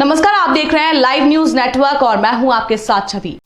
नमस्कार, आप देख रहे हैं लाइव न्यूज नेटवर्क और मैं हूं आपके साथ छवि।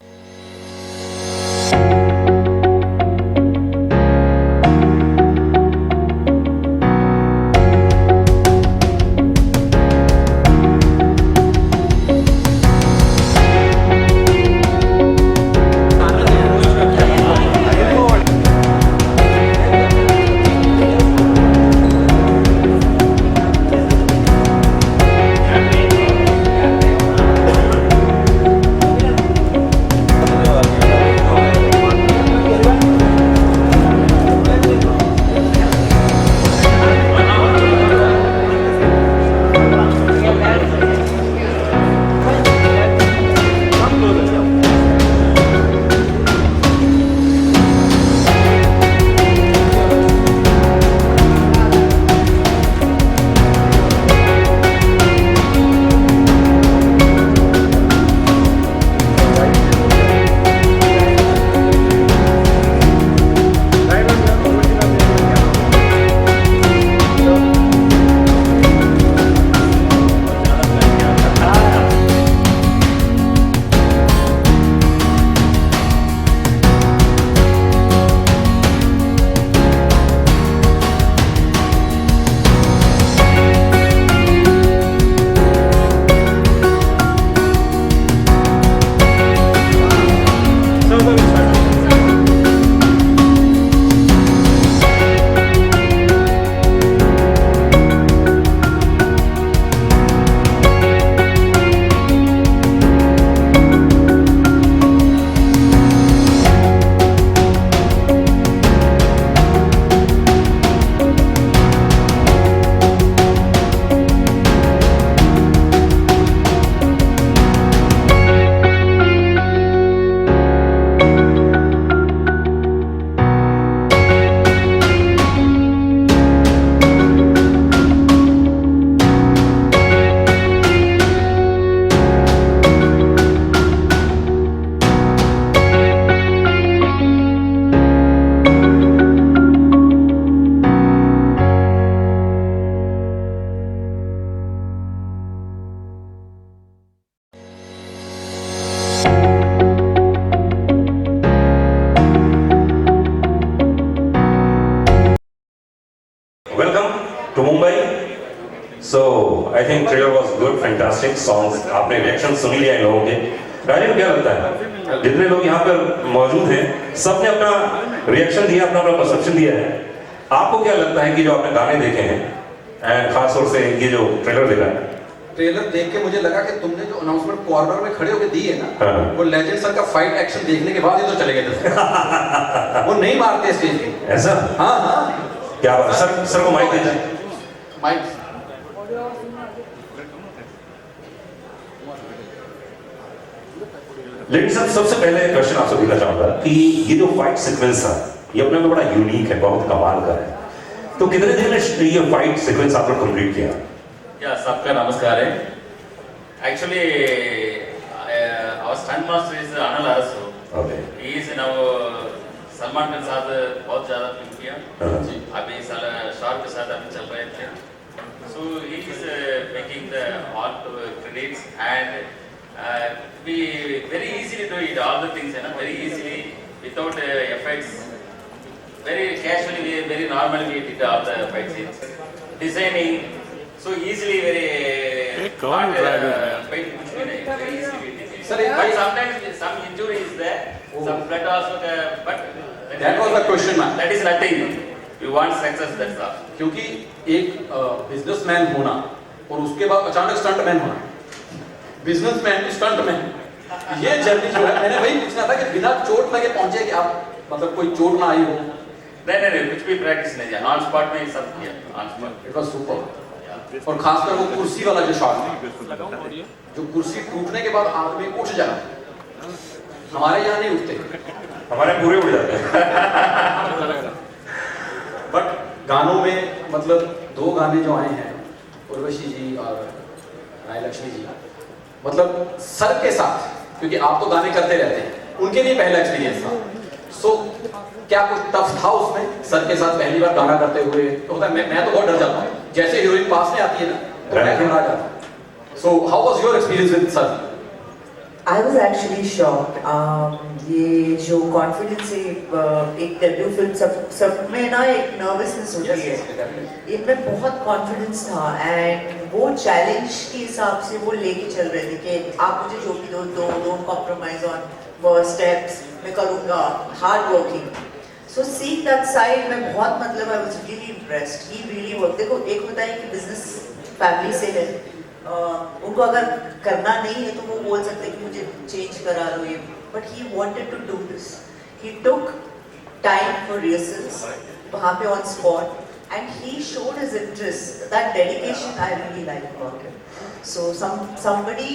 To Mumbai. So I think trailer was good, fantastic songs. आपने रिएक्शन सुन लिया इन लोगों के। राजीव क्या लगता है? जितने लोग यहाँ पर मौजूद हैं, सबने अपना रिएक्शन दिया, अपना परसेप्शन दिया है। आपको क्या लगता है कि जो आपने गाने देखे हैं, खास तौर से ये जो ट्रेलर देखा है? ट्रेलर देख के मुझे लगा कि तुमने जो अनाउंसमेंट कॉर्नर में खड़े होकर दी है ना, वो लेजेंड सर का फाइट एक्शन देखने के बाद ही तो चले गए थे। वो नहीं मारते स्टेज पे। ऐसा? हाँ हाँ। क्या बात? सर को माइक दीजिए। माइक। लेकिन सर सबसे पहले क्वेश्चन आपसे पूछना चाहूंगा कि ये जो फाइट सीक्वेंस है, ये अपने में बड़ा यूनिक है, बहुत कमाल का है। तो कितने दिन में ये फाइट सीक्वेंस आपने कंप्लीट किया? या सबका नमस्कार है। Actually our stunt master is Anil Arasu. Okay. He is now Salman के साथ बहुत ज्यादा फिल्म किया। अभी साल शाहरुख के साथ अभी चल रहे थे। So he is making the all credits and we very easily do it, all the things, you know, very easily without effects. Very casually, very normally we did all the fight scenes. Designing so easily, very fight very easily we did it. But sometimes some injury is there, some blood also there, but that was the question mark. That is nothing. You want success, that's all. क्योंकि एक businessman होना और उसके बाद अचानक stuntman होना, businessman stuntman, ये journey जो है, मैंने वही पूछना था कि बिना चोट लगे पहुंचे कि आप मतलब कोई चोट ना आई हो? नहीं कुछ भी प्रैक्टिस नहीं किया, ऑन स्पॉट में ही सब किया, on spot. It was super. और खासकर वो कुर्सी वाला जो शॉट, जो कुर्सी टूटने के बाद आदमी उठ जाए, हमारे यहाँ नहीं उठते, हमारे पूरे उड़ जाते हैं। बट गानों में मतलब दो गाने जो आए हैं, उर्वशी जी और राय लक्ष्मी जी, मतलब सर के साथ, क्योंकि आप तो गाने करते रहते हैं, उनके लिए पहला एक्सपीरियंस था। सो क्या कुछ टफ था उसमें सर के साथ पहली बार गाना करते हुए? तो होता है मैं तो बहुत डर जाता हूँ, जैसे हीरोइन पास में आती है ना तो मैं घबरा जाता हूँ। So how was your experience with sir? I was actually shocked. ये जो कॉन्फिडेंस है एक डेब्यू फिल्म सब में ना एक नर्वसनेस होती है, इनमें बहुत कॉन्फिडेंस था एंड वो चैलेंज के हिसाब से वो लेके चल रहे थे कि आप मुझे जो भी दो don't compromise on first steps, मैं करूँगा, hard working. So seeing that side मैं बहुत मतलब I was really impressed. He really work. देखो एक होता है कि बिजनेस फैमिली से है, उनको अगर करना नहीं है तो वो बोल सकते हैं कि मुझे चेंज करा दो ये, but he wanted to do this. He took time for rehearsals वहाँ पे on spot and he showed his interest. That dedication I really like about him. So somebody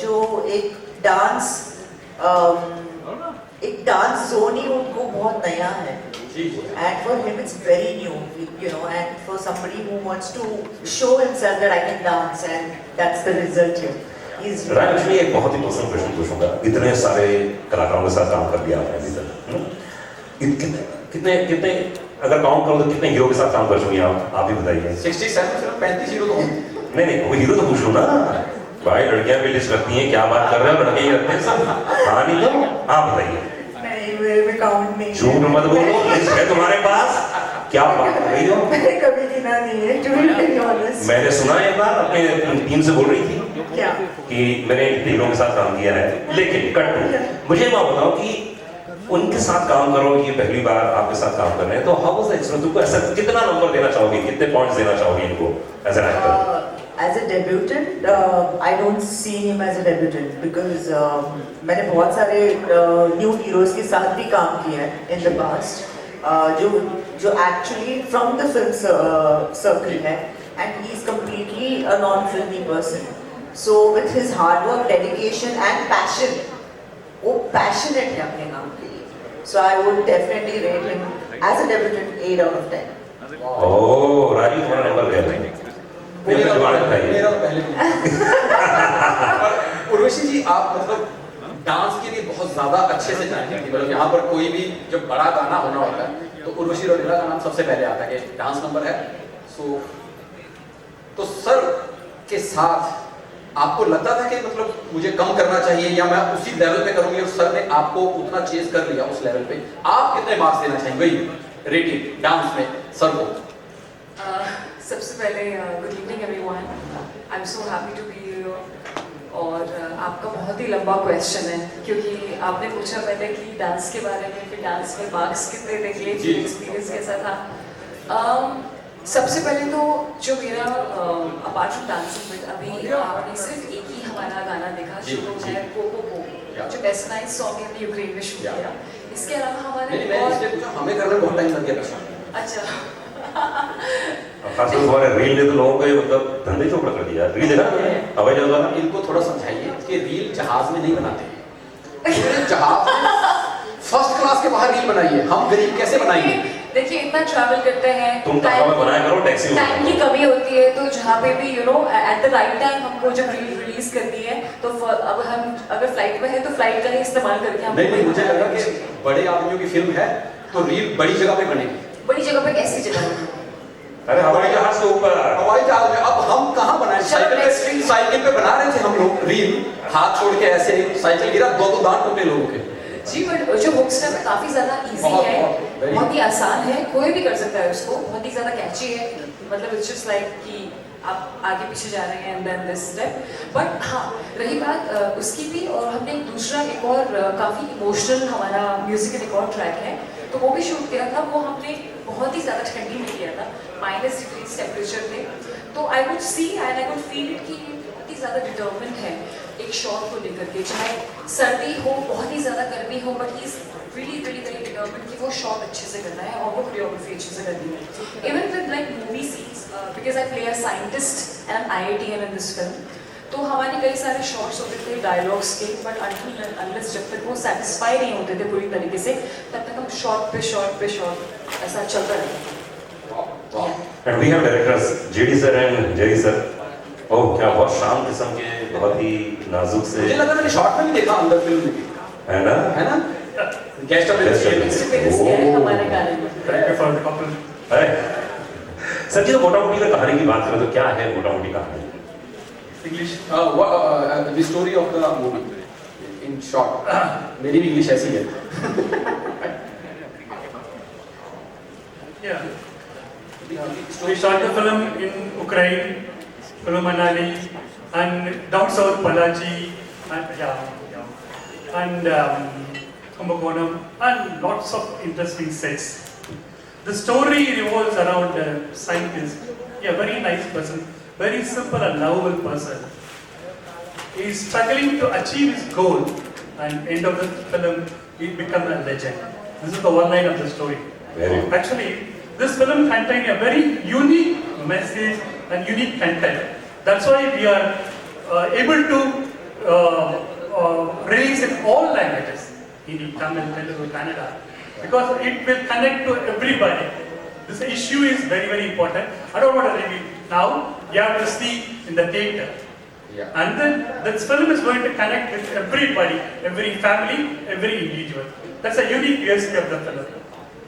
जो एक डांस जोन ही उनको बहुत नया है. And for him it's very new, you know, and for somebody who wants to show himself that I can dance, and that's the result here. He's Rajalakshmi, एक बहुत ही personal question पूछूंगा. इतने सारे कलाकारों के साथ काम कर लिया आपने अभी तक, कितने अगर काउंट करो तो कितने हीरो के साथ काम कर चुके हैं आप ही बताइए. 67 फिल्म 35 हीरो तो नहीं वो हीरो तो पूछ लो ना भाई. लड़कियां भी लिस्ट रखती हैं, क्या बात कर रहे हो, लड़के ही रखते हैं सब. हाँ नहीं तो आप बताइए. मेरे में काउंट नहीं है. झूठ मत बोलो, लिस्ट है तुम्हारे पास. क्या बात कर रही हो? मैंने कभी गिना नहीं है, to be very honest. मैंने सुना एक बार अपने टीम से बोल रही थी क्या कि मैंने हीरो के साथ काम किया है, लेकिन कट टू मुझे ये बात बताओ कि उनके साथ काम करो, ये पहली बार आपके साथ काम कर रहे हैं, तो हाउ वाज द एक्सपीरियंस? तुमको ऐसा कितना नंबर देना चाहोगे, कितने पॉइंट्स देना चाहोगे इनको as an actor? As a debutant, I don't see him as a debutant because मैंने बहुत सारे new heroes के साथ भी काम किया है in the past, जो actually from the film circle है, and he is completely a non-filmy person. So with his hard work, dedication and passion, वो passionate है अपने काम के लिए. So I would definitely rate him as a debutant 8 out of 10. ओह राजू, तुम्हारा number क्या है? मेरा तो पहले उर्वशी जी, आप मतलब डांस के लिए बहुत ज्यादा अच्छे से जानती थी. मतलब यहाँ पर कोई भी जब बड़ा गाना होना होता है तो उर्वशी रौटेला का नाम सबसे पहले आता है कि डांस नंबर है. सो तो सर के साथ आपको लगता था कि मतलब मुझे कम करना चाहिए या मैं उसी लेवल पे करूंगी, और सर ने आपको उतना चेज कर लिया उस लेवल पे, आप कितने मार्क्स देना चाहेंगे वही रेटिंग डांस में सर को? सबसे पहले good evening everyone, I am so happy to be here. और आपका बहुत ही लंबा क्वेश्चन है क्योंकि आपने पूछा पहले कि डांस के बारे में, फिर डांस में मार्क्स कितने देंगे, फिर एक्सपीरियंस कैसा था. सबसे पहले तो जो मेरा अपार्ट फ्रॉम डांसिंग विद, अभी आपने सिर्फ एक ही हमारा गाना देखा जो है कोको को, जो वेस्टर्नाइज सॉन्ग हमने यूक्रेन में शूट किया. इसके अलावा हमारे हमें करने में बहुत टाइम लग गया था. अच्छा खास तौर पर रील ने तो लोगों को मतलब धंधे चौपड़ कर दिया. रील देखा हवाई जहाज वाला? इनको थोड़ा समझाइए कि रील जहाज में नहीं बनाते हैं. जहाज फर्स्ट क्लास के बाहर रील बनाइए, हम गरीब कैसे बनाएंगे? देखिए इतना ट्रैवल करते हैं, तुम टाइम बनाया करो, टैक्सी टाइम की कमी होती है, तो जहाँ पे भी you know at the right time हमको जब रील रिलीज करनी है तो अब हम अगर फ्लाइट में है तो फ्लाइट का ही इस्तेमाल करके हम नहीं, मुझे लगा कि बड़े आदमियों की फिल्म है तो रील बड़ी जगह पे बनेगी. बड़ी जगह पे कैसी जगह? अरे हवाई जहाज के ऊपर. हवाई जहाज में अब हम कहाँ बनाए? साइकिल पे बना रहे थे हम लोग रील, हाथ छोड़ के ऐसे साइकिल गिरा, दो दांत टूटे लोगों के. जी बट जो हुक स्टेप है काफी ज्यादा इजी है, बहुत ही आसान है, कोई भी कर सकता है उसको, बहुत ही ज्यादा कैची है. मतलब इट्स जस्ट लाइक कि आप आगे पीछे जा रहे हैं and then this step. But हाँ, रही बात उसकी भी, और हमने एक और काफी इमोशनल हमारा म्यूजिक एक और ट्रैक है तो वो भी शूट किया था. वो हमने बहुत ही ज्यादा ठंडी में किया था, -डिग्रीज टेम्परेचर थे. तो I would see and I would feel it कि बहुत ही ज्यादा डिटर्मिन्ड है एक शॉट को लेकर के, चाहे सर्दी हो, बहुत ही ज्यादा गर्मी हो, but he is really very determined कि वो शॉट अच्छे से करना है और वो कोरियोग्राफी अच्छे से करनी है. Even with like movie scenes, because I play a scientist and an IITian in this film, तो हमारे कई सारे शॉट्स होते थे डायलॉग्स के, बट अनलेस जब तक वो सेटिस्फाई नहीं होते थे पूरी तरीके से, तब तक हम शॉट पे शॉट ऐसा चलता रहता. And we have directors JD sir and Jerry sir. ओह क्या बहुत शांत किस्म के, बहुत ही नाजुक से. मुझे लगा मैंने शॉट में नहीं देखा अंदर फिल्म में, है ना? गेस्ट Experience किया है हमारे गाने में. सर जी, तो मोटा मोटी अगर कहानी की बात करें तो क्या है मोटा मोटी कहानी? English. The story of the movie in short. मेरी भी इंग्लिश ऐसी है. Yeah. We shot the film in Ukraine, Kulu Manali, and down south Palachi, and and Kumbakonam, and lots of interesting sets. The story revolves around a scientist, a very nice person, very simple and lovable person. He is struggling to achieve his goal, and end of the film, he becomes a legend. This is the one line of the story. Very good. Actually, this film contains a very unique message and unique content. That's why we are able to release in all languages, Hindi, Tamil, Telugu, Kannada, because it will connect to everybody. This issue is very, very important. I don't want to reveal now. You have to see in the theater. Yeah. And then this film is going to connect with everybody, every family, every individual. That's a unique USP of the film.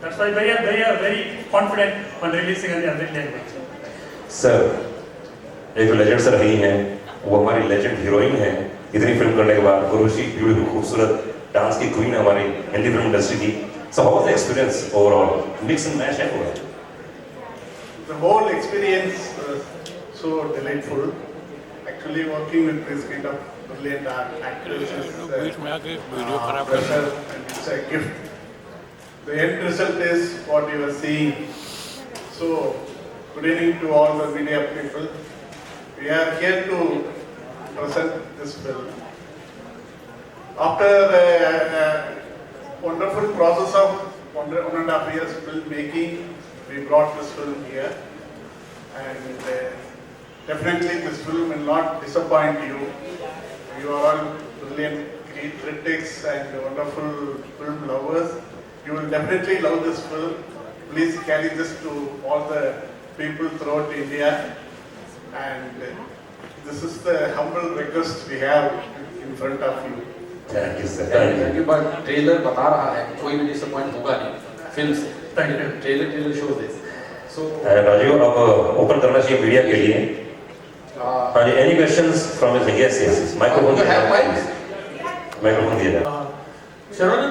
That's why we are very confident on releasing in every language. Sir एक legend sir रही हैं, वो हमारी legend heroine है. इतनी film करने के बाद उर्वशी ब्यूटीफुल खूबसूरत डांस की क्वीन है हमारी हिंदी फिल्म इंडस्ट्री की. So how was the experience overall? Mix and match है पूरा. The whole experience was so delightful. Actually, working with this kind of brilliant actors is a pleasure and it's a gift. The end result is what you are seeing. So, good evening to all the media people. We are here to present this film. After a wonderful process of 1.5 years film making, we brought this film here. And definitely this film will not disappoint you. You are all brilliant critics and wonderful film lovers. You will definitely love this film. Please carry this to all the people throughout India. And this is the humble request we have in front of you. Thank you sir. Thank you. But trailer बता रहा है कि कोई भी disappoint होगा नहीं film से. Thank you. Trailer shows this. So Rajiv अब ओपन करना चाहिए मीडिया के लिए. हाँ जी, any questions from his yes yes. Microphone you have mics? Microphone दिया जाए. Sharavana,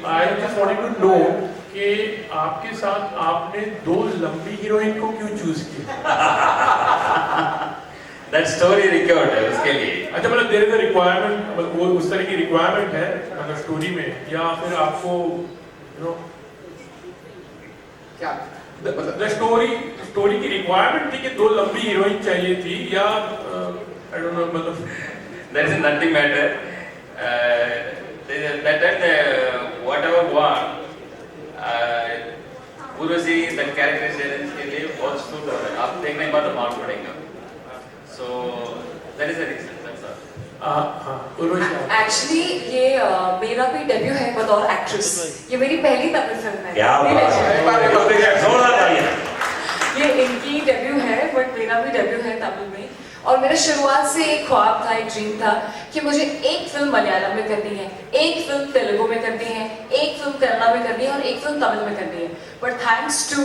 I just wanted to know कि आपके साथ आपने दो लंबी हीरोइन को क्यों चूज किया? That story required है उसके लिए. अच्छा, मतलब there is a requirement, मतलब वो उस तरह की requirement है मतलब स्टोरी में, या फिर आपको क्या? the story की requirement थी कि दो लंबी हीरोइन चाहिए थी, या I don't know, मतलब There is nothing matter. That whatever one Urvashi that characterization के लिए बहुत सूट हो रहा है. आप देखने के बाद मालूम पड़ेगा. So that is the reason. That's all. Urvashi actually ये मेरा भी डेब्यू है बतौर एक्ट्रेस. ये मेरी पहली तमिल फिल्म है. क्या बात है. जोरदार तालियां. ये इनकी डेब्यू है, बट मेरा भी डेब्यू है तमिल में. और मेरा शुरुआत से एक ख्वाब था, एक ड्रीम था कि मुझे एक फिल्म मलयालम में करनी है, एक फिल्म तेलुगु में करनी है, एक फिल्म कन्नड़ा में करनी है और एक फिल्म तमिल में करनी है. But thanks to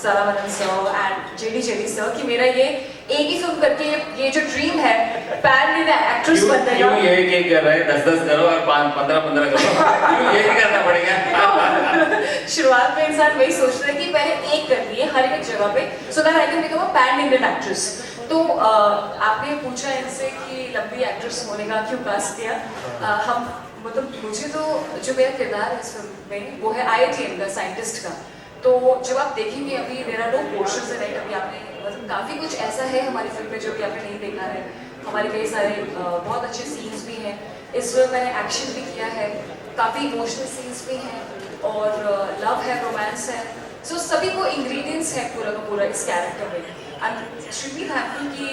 Saravanan sir and JD sir कि मेरा ये एक ही फिल्म करके ये जो ड्रीम है पैन इंडिया एक्ट्रेस बनने का. एक कर रहे हैं, 10 करो और 15 करो. यही करना पड़ेगा. शुरुआत में इंसान वही सोचता है कि पहले एक करनी है हर एक जगह पे, so that I can become a pan Indian actress. तो आपने पूछा इनसे कि लंबी एक्ट्रेस होने का क्यों कास्ट किया. हम मतलब मुझे तो जो मेरा किरदार है इस फिल्म में वो है IITM का साइंटिस्ट का. तो जब आप देखेंगे अभी मेरा नो पोर्शन है राइट, अभी आपने मतलब काफ़ी कुछ ऐसा है हमारी फिल्म में जो कि आपने नहीं देखा है. हमारे कई सारे बहुत अच्छे सीन्स भी हैं इस फिल्म. मैंने एक्शन भी किया है, काफ़ी इमोशनल सीन्स भी हैं और लव है, रोमांस है. सो सभी को इंग्रेडिएंट्स हैं पूरा का पूरा इस कैरेक्टर में. आई एम एक्सट्रीमली हैप्पी कि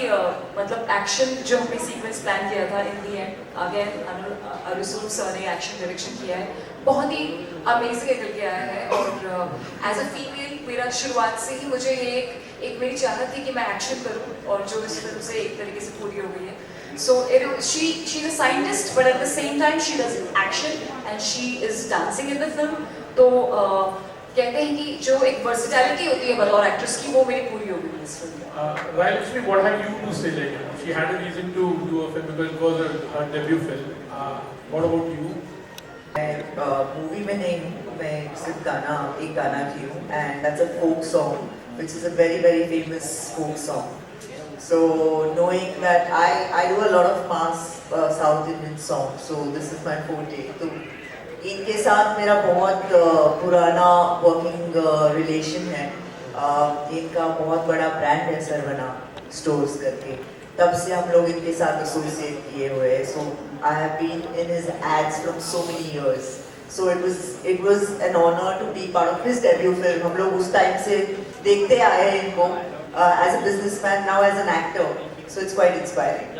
मतलब एक्शन जो हमने सीक्वेंस प्लान किया था इन दी एंड अगेन अरुसूर सर ने एक्शन डायरेक्शन किया है, बहुत ही अमेजिंग निकल के आया है. और एज अ फीमेल मेरा शुरुआत से ही मुझे ये एक मेरी चाहत थी कि मैं एक्शन करूं और जो इस फिल्म से एक तरीके से पूरी हो गई है. So she is a scientist, but at the same time she does action and she is dancing in the film. तो कहते हैं कि जो एक वर्सिटैलिटी होती है बतौर एक्ट्रेस की वो मेरी पूरी हो गई इस फिल्म में। Railakshmi, what have you to say? Like, she had a reason to do a film because it was her debut film. What about you? मैं मूवी में नहीं हूँ, मैं सिर्फ एक गाना की हूँ, and that's a folk song, which is a very very famous folk song. So knowing that I do a lot of mass South Indian songs, so this is my forte. तो इनके साथ मेरा बहुत पुराना वर्किंग रिलेशन है। इनका बहुत बड़ा ब्रांड है सरवना स्टोर्स करके, तब से हम लोग इनके साथ एसोसिएट किए हुए हैं। So I have been in his ads from so many years, so it was an honour to be part of his debut film. हम लोग उस टाइम से देखते आए हैं इनको as a businessman, now as an actor, so it's quite inspiring.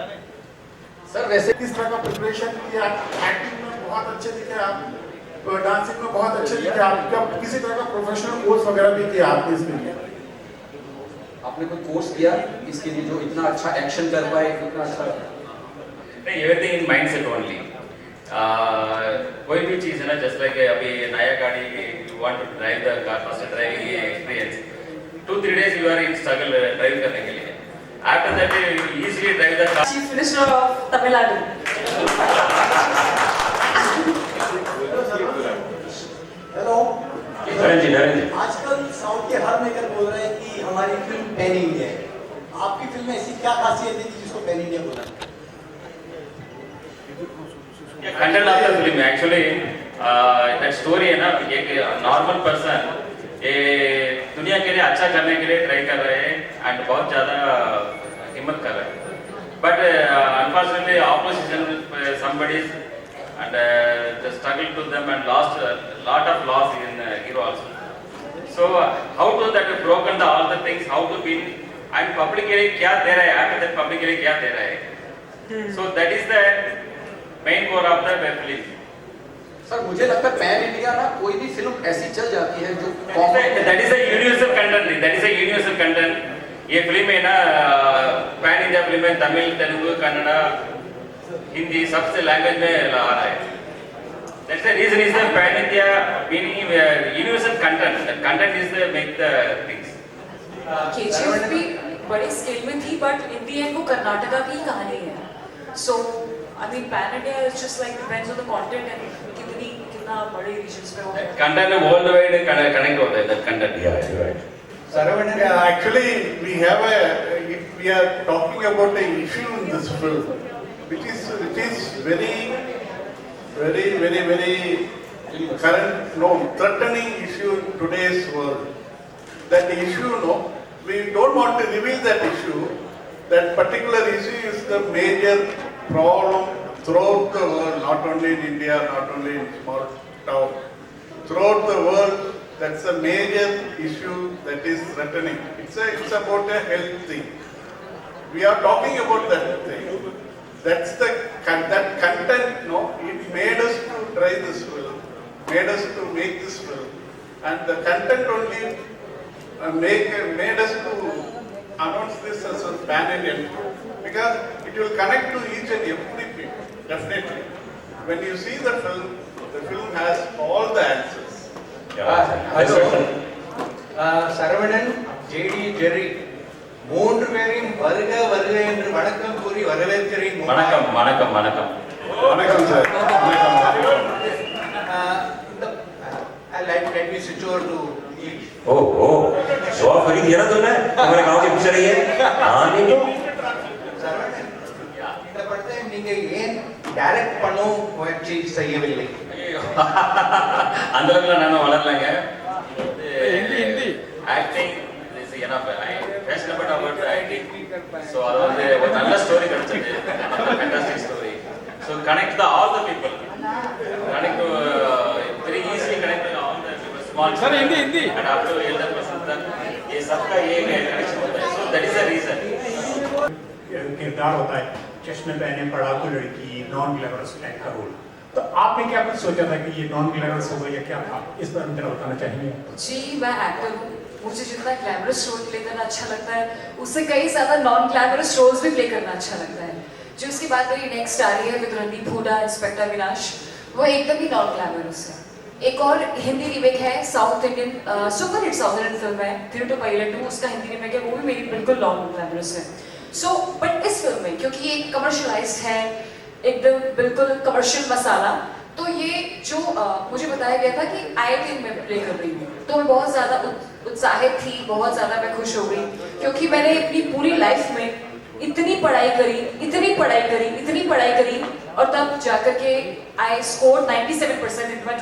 Sir वैसे किस तरह का प्रिपरेशन किया? एक्टिंग में बहुत अच्छे दिखे आप, डांसिंग में बहुत अच्छे दिखे आप, क्या किसी तरह का प्रोफेशनल कोर्स वगैरह भी किया आपने इसके लिए? आपने कोई कोर्स किया इसके लिए जो इतना अच्छा एक्शन कर पाए, इतना अच्छा? नहीं, एवरीथिंग इन माइंडसेट ओनली। कोई भी चीज़ है ना, जस्ट लाइक अभी नया गाड़ी you want to drive the car, first driving experience 2-3 days you are in struggle drive करने के लिए। After that you easily drive the car. Chief minister of Tamil Nadu. Hello Narendra ji आजकल साउथ के हर मेकर बोल रहे हैं कि हमारी फिल्म पैन इंडिया है। आपकी फिल्म में ऐसी क्या खासियत है कि जिसको पैन इंडिया बोला? Content of the film actually that story है ना, एक नॉर्मल पर्सन ये दुनिया के लिए अच्छा करने के लिए ट्राई कर रहे हैं एंड बहुत ज़्यादा हिम्मत कर रहे हैं, but unfortunately opposition somebody's and the struggle to them and lost a lot of loss in hero also. So how to that broken the all the things, how to be and public के लिए क्या दे रहा है, after that public के लिए क्या दे रहा है, so that is the main core of the film. Sir मुझे लगता है पैन इंडिया ना कोई भी फिल्म ऐसी चल जाती है जो that is a universal content, that is a universal content. ये फिल्म है ना पैन इंडिया फिल्म है, तमिल, तेलुगु, कन्नड़ा, हिंदी सबसे लैंग्वेज में आ रहा है। That's the reason is the pan India meaning universal content. The content is the make the things. KGF भी बड़े स्केल में थी, बट इन दी एंड वो कर्नाटका की ही कहानी है। So I mean pan India is just like depends on the content and कितना बड़े रीजन्स पे वो Content वर्ल्ड वाइड कनेक्ट होता है, that content. Yeah, you're right. Yeah, actually we are talking about the issue in this film, which is very current, threatening issue in today's world. That issue, we don't want to reveal that issue. That particular issue is the major problem throughout the world, not only in India, not only in small town. Throughout the world, that's a major issue that is threatening. It's about a health thing. We are talking about that thing. That's that content, it made us to try this film, made us to make this film, and the content only made us to announce this as a pan-Indian film, because it will connect to each and every people, definitely. When you see the film has all the answers. Hello Saravanan, JD, Jerry மூன்று பேரையும் வருக வருக என்று வணக்கம் கூறி வரவேற்கிறேன். வணக்கம் வணக்கம் வணக்கம் வணக்கம் sir. I like let me switch over to English. Show off खरीद ना तुमने हमारे गांव के पीछे रही है। हाँ नहीं சரவணன், இந்த படத்தை நீங்க ஏன் டைரக்ட் பண்ணவும் முயற்சி செய்யவில்லை? அந்த அளவுக்கு நானும் வளரலங்க. Acting is enough. I passionate about acting. So அது வந்து ஒரு நல்ல ஸ்டோரி கிடைச்சது, fantastic story. So connect the all the people, connect very easily connect to all the people, small sir hindi and up to elder person तक ये सबका ये connection होता है. So that is the reason. किरदार होता है चश्मे पहने पढ़ाकू लड़की, नॉन ग्लैमरस टाइप का रोल, तो आपने क्या कुछ सोचा था कि ये नॉन ग्लैमरस होगा या क्या था? इस पर हम जरा बताना चाहेंगे। जी, मैं एक्टर हूँ, मुझे जितना ग्लैमरस रोल प्ले करना अच्छा लगता है उससे कई ज़्यादा नॉन ग्लैमरस रोल्स भी प्ले करना अच्छा लगता है। जो उसके बाद मेरी नेक्स्ट आ रही है विद रणदीप हुडा, इंस्पेक्टर विनाश, वो एकदम ही नॉन ग्लैमरस है। एक और हिंदी रीमेक है south Indian super hit south Indian film है 3 to Pilot 2, उसका हिंदी रीमेक है, वो भी मेरी बिल्कुल लॉन्ग फेवरेट है। सो बट इस फिल्म में क्योंकि ये कमर्शलाइज्ड है, एकदम बिल्कुल कमर्शियल मसाला, तो ये जो मुझे बताया गया था कि IIT में प्ले कर रही हूँ, तो मैं बहुत ज़्यादा उत्साहित थी, बहुत ज़्यादा मैं खुश हो गई, क्योंकि मैंने अपनी पूरी लाइफ में इतनी पढ़ाई करी, इतनी पढ़ाई करी, इतनी पढ़ाई करी, और तब जाकर के I scored 97% in my